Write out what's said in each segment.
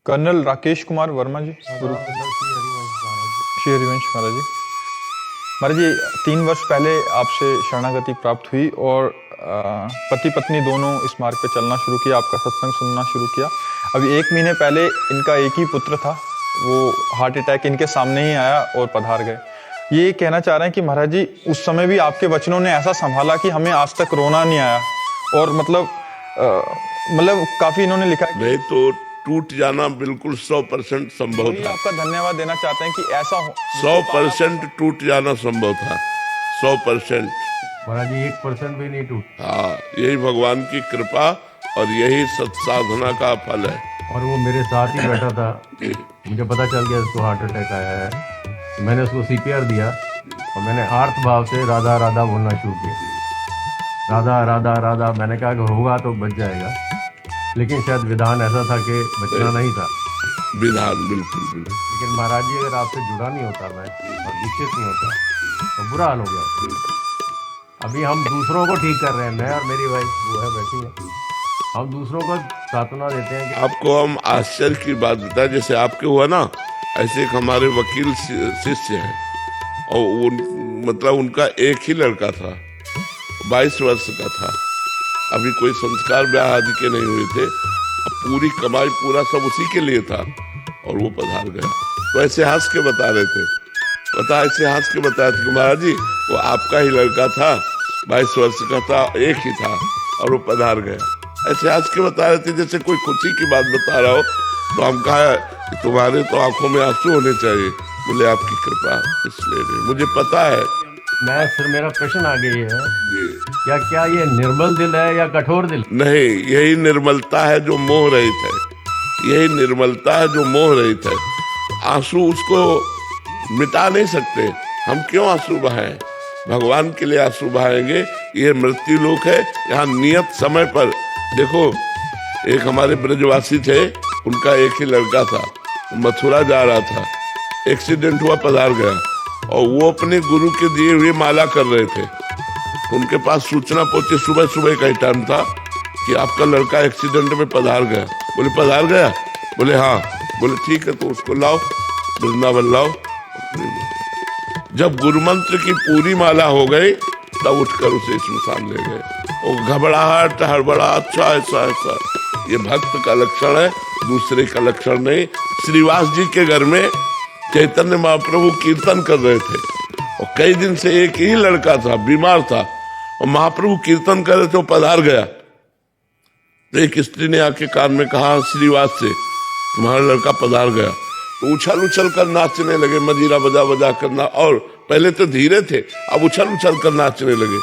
Colonel Rakesh Kumar Verma जी, गुरु श्री हरिवंश महाराज जी। महाराज जी 3 वर्ष पहले आपसे शरणागति प्राप्त हुई और पति पत्नी दोनों इस मार्ग पे चलना शुरू किया, आपका सत्संग सुनना शुरू किया। अभी 1 महीने पहले इनका एक ही पुत्र था, वो हार्ट अटैक इनके सामने ही आया और पधार गए। ये कहना चाह रहे हैं कि महाराज जी उस समय भी आपके वचनों ने ऐसा संभाला कि हमें आज तक रोना नहीं आया, और मतलब काफी इन्होंने लिखा है नहीं तो टूट जाना बिल्कुल 100% संभव था। आपका धन्यवाद देना चाहते हैं कि ऐसा 100% टूट जाना संभव था, 100%। महाराज जी 1% भी नहीं टूट। हाँ, यही भगवान की कृपा और यही सत्साधना का फल है। और वो मेरे साथ ही बैठा था, मुझे पता चल गया उसको हार्ट अटैक आया है, तो मैंने उसको CPR दिया और मैंने आर्त भाव से राधा राधा बोलना शुरू किया। राधा राधा राधा, मैंने कहा कि होगा तो बच जाएगा, लेकिन शायद विधान ऐसा था कि बचना नहीं था। विधान बिल्कुल। लेकिन महाराज जी अगर आपसे जुड़ा नहीं होता मैं और दीक्षित नहीं होता तो बुरा हाल हो गया। अभी हम दूसरों को ठीक कर रहे हैं, मैं और मेरी वाइफ वो है बैठी है, हम दूसरों को सांत्वना देते हैं कि आपको हम आश्चर्य की बात बताएं, जैसे आपके हुआ ना, ऐसे एक हमारे वकील शिष्य हैं, और मतलब उनका एक ही लड़का था, 22 वर्ष का था, अभी कोई संस्कार ब्याह आदि के नहीं हुए थे, पूरी कमाई पूरा सब उसी के लिए था, और वो पधार गया। तो ऐसे हंस के बता रहे थे, ऐसे हंस के बताया थे कि महाराज जी वो आपका ही लड़का था, 22 वर्ष का था, एक ही था, और वो पधार गया। ऐसे हंस के बता रहे थे जैसे कोई खुशी की बात बता रहा हो। तो हम कहा कि तुम्हारे तो आंखों में आंसू होने चाहिए। बोले आपकी कृपा इसलिए नहीं, मुझे पता है। मैं फिर मेरा प्रश्न आ गई है, क्या ये निर्मल दिल है या कठोर दिल? नहीं, यही निर्मलता है जो मोह रहित है, यही निर्मलता है जो मोह रहित है। आंसू उसको मिटा नहीं सकते, हम क्यों आंसू बहाएं? भगवान के लिए आंसू बहाएंगे। ये मृत्यु लोक है, यहाँ नियत समय पर। देखो, एक हमारे ब्रजवासी थे, उनका एक ही लड़का था, मथुरा जा रहा था, एक्सीडेंट हुआ, पधार गया, और वो अपने गुरु के दिए हुए माला कर रहे थे। तो उनके पास सूचना पहुंची, सुबह सुबह का ही टाइम था, कि आपका लड़का एक्सीडेंट में पधार गया। बोले पधार गया? बोले हाँ। बोले ठीक है, तो उसको लाओ, वृंदावन लाओ। जब गुरु मंत्र की पूरी माला हो गई तब उठकर उसे स्मशान ले गए। वो घबराहट हड़बड़ा, अच्छा ऐसा ये भक्त का लक्षण है, दूसरे का लक्षण नहीं। श्रीवास जी के घर में चैतन्य महाप्रभु कीर्तन कर रहे थे, और कई दिन से एक ही लड़का था, बीमार था, और महाप्रभु कीर्तन कर रहे थे, वो पधार गया। तो एक स्त्री ने आके कान में कहा श्रीवास से, तुम्हारा लड़का पधार गया। तो उछल उछल कर नाचने लगे, मजीरा बजा बजा करना, और पहले तो धीरे थे, अब उछल उछल कर नाचने लगे।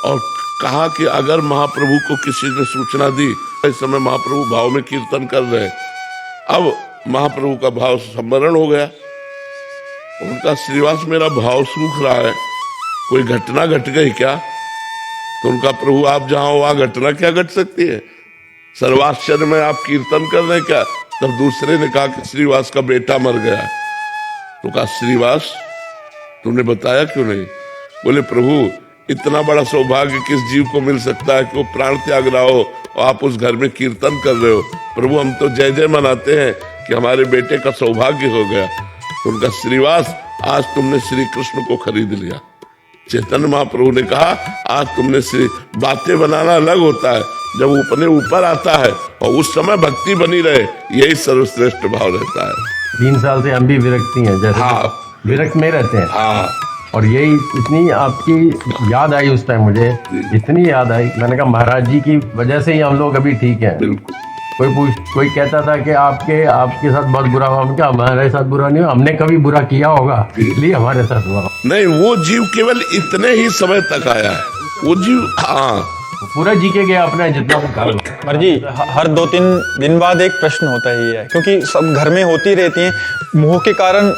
और कहा कि अगर महाप्रभु को किसी ने सूचना दी, इस समय महाप्रभु भाव में कीर्तन कर रहे हैं। अब महाप्रभु का भाव संवरण हो गया। उनका श्रीवास मेरा भाव सूख रहा है, कोई घटना घट गई क्या? तो उनका प्रभु आप जहां हो वहां घटना क्या घट सकती है? सर्वाश्चर्य में आप कीर्तन कर रहे हैं क्या? तब दूसरे ने कहा कि श्रीवास का बेटा मर गया। तो कहा श्रीवास तुमने बताया क्यों नहीं? बोले प्रभु इतना बड़ा सौभाग्य किस जीव को मिल सकता है कि वो प्राण त्याग रहा हो और आप उस घर में कीर्तन कर रहे हो। प्रभु हम तो जय जय मनाते हैं कि हमारे बेटे का सौभाग्य हो गया। तो उनका श्रीवास आज तुमने श्री कृष्ण को खरीद लिया। चैतन्य महाप्रभु ने कहा आज तुमने श्री बातें बनाना अलग होता है, जब अपने ऊपर आता है और उस समय भक्ति बनी रहे, यही सर्वश्रेष्ठ भाव रहता है। 3 साल से हम भी विरक्ति हैं, जैसे हाँ, विरक्त में रहते हैं। हाँ, और यही इतनी आपकी याद आई उस टाइम, मुझे इतनी याद आई, मैंने कहा महाराज जी की वजह से ही हम लोग अभी ठीक हैं। बिल्कुल। कोई कहता था कि आपके साथ बहुत बुरा हुआ, क्या हमारे साथ बुरा नहीं हुआ, हमने कभी बुरा किया होगा इसलिए हमारे साथ हुआ। नहीं, वो जीव केवल इतने ही समय तक आया है, वो जीव हाँ पूरा जी के गया अपना जितना वो कर। महाराज जी हर 2-3 दिन बाद एक प्रश्न होता ही है, क्योंकि सब घर में होती रहती हैं, मोह के कारण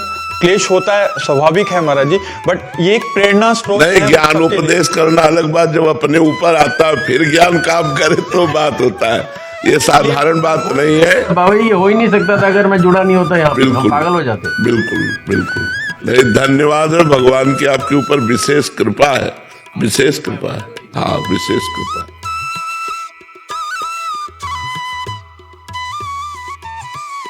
क्लेश होता है, स्वाभाविक है महाराज जी, बट ये एक प्रेरणा स्रोत नहीं। ज्ञान उपदेश करना अलग बात, जब अपने ऊपर आता है फिर ज्ञान काम करे तो बात होता है, ये साधारण बात नहीं है। बाबा ये हो ही नहीं सकता था अगर मैं जुड़ा नहीं होता यहाँ, हम पागल हो जाते। बिल्कुल बिल्कुल नहीं, धन्यवाद है भगवान की आपके ऊपर विशेष कृपा है, विशेष कृपा है। हाँ, विशेष कृपा।